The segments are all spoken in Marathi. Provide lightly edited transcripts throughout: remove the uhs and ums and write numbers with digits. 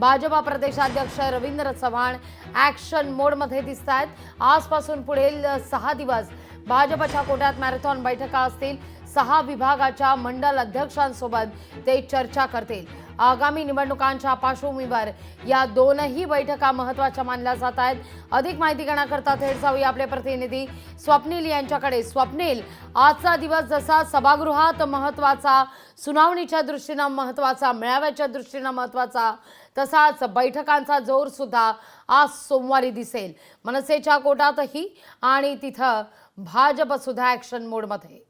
भाजपा प्रदेशाध्यक्ष रवींद्र चव्हाण ॲक्शन मोडमध्ये दिसत आहेत। आजपासून पुढील 6 दिवस भाजपच्या कोट्यात मॅरेथॉन बैठका असतील। 6 विभागाच्या मंडल अध्यक्षांसोबत ते चर्चा करतील। आगामी निवडणुकांच्या पार्श्वभूमीवर या दोनही बैठका महत्त्वाच्या मानल्या जात आहेत। अधिक माहिती घेण्याकरता थेट जाऊया आपले प्रतिनिधी स्वप्नील यांच्याकडे। स्वप्नील, आजचा दिवस जसा सभागृहात महत्त्वाचा, सुनावणीच्या दृष्टीने महत्त्वाचा, मेळाव्याच्या दृष्टीने महत्त्वाचा, तसाच बैठकांचा जोर सुद्धा आज सोमवारी दिसेल मनसेच्या कोटातही आणि तिथं भाजप सुद्धा ॲक्शन मोडमध्ये।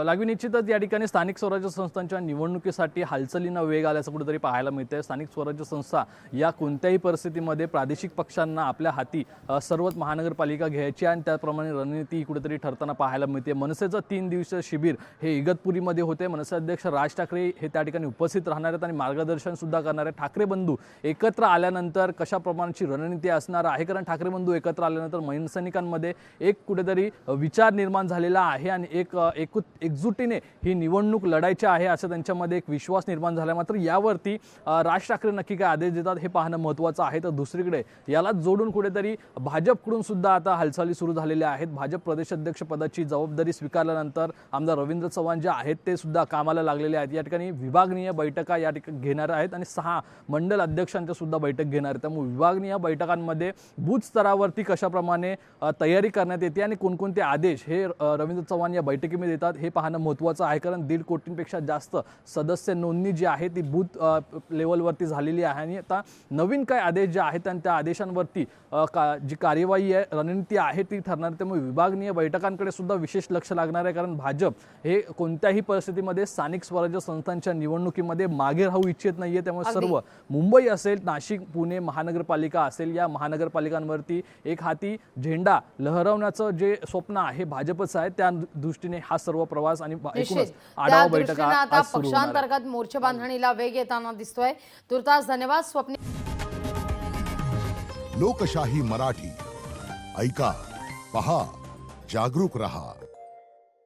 लागवी निश्चितच या ठिकाणी स्थानिक स्वराज्य संस्थांच्या निवडणुकीसाठी हालचालींना वेग आल्याचं कुठेतरी पाहायला मिळतंय। स्थानिक स्वराज्य संस्था या कोणत्याही परिस्थितीमध्ये प्रादेशिक पक्षांना आपल्या हाती सर्वच महानगरपालिका घ्यायची आणि त्याप्रमाणे रणनीती कुठेतरी ठरताना पाहायला मिळते। मनसेचं 3 दिवसीय शिबिर हे इगतपुरीमध्ये होते। मनसे अध्यक्ष राज ठाकरे हे त्या ठिकाणी उपस्थित राहणार आहेत आणि मार्गदर्शन सुद्धा करणार आहेत। ठाकरे बंधू एकत्र आल्यानंतर कशा प्रकारची रणनीती असणार आहे, कारण ठाकरे बंधू एकत्र आल्यानंतर मनसैनिकांमध्ये एक कुठेतरी विचार निर्माण झालेला आहे आणि एकजुटीने ही निवडणूक लढायची आहे असं त्यांच्यामध्ये एक विश्वास निर्माण झाला। मात्र यावरती राज ठाकरे नक्की काय आदेश देतात हे पाहणं महत्त्वाचं आहे। तर दुसरीकडे याला जोडून कुठेतरी भाजपकडून सुद्धा आता हालचाली सुरू झालेल्या आहेत। भाजप प्रदेशाध्यक्ष पदाची जबाबदारी स्वीकारल्यानंतर आमदार रवींद्र चव्हाण जे आहेत ते सुद्धा कामाला लागलेले आहेत। या ठिकाणी विभागीय बैठका या ठिकाणी घेणार आहेत आणि 6 मंडल अध्यक्षांच्या सुद्धा बैठक घेणार आहेत। त्यामुळे विभागीय बैठकांमध्ये बूथ स्तरावरती कशाप्रमाणे तयारी करण्यात येते आणि कोणकोणते आदेश हे रवींद्र चव्हाण या बैठकीमध्ये देतात हे पाहणं महत्त्वाचं आहे। कारण 1.5 कोटींपेक्षा जास्त सदस्य नोंदणी जी आहे ती बूथ लेवलवरती झालेली आहे आणि आता नवीन काय आदेश जे आहेत आणि त्या आदेशांवरती जी कार्यवाही आहे, रणनीती आहे ती ठरणार। त्यामुळे विभागीय बैठकांकडे सुद्धा विशेष लक्ष लागणार आहे, कारण भाजप हे कोणत्याही परिस्थितीमध्ये स्थानिक स्वराज्य संस्थांच्या निवडणुकीमध्ये मागे राहू इच्छित नाहीये। त्यामुळे सर्व मुंबई असेल, नाशिक, पुणे महानगरपालिका असेल, या महानगरपालिकांवरती एक हाती झेंडा लहरवण्याचं जे स्वप्न आहे भाजपचं आहे, त्या दृष्टीने हा सर्व प्रवास आणि एकूणच आढावा बैठका आता पक्षांतर्गत मोर्चे बांधणीला वेग येताना दिसतोय। तुर्तास धन्यवाद स्वप्नील। लोकशाही मराठी ऐका, पहा, जागरूक रहा।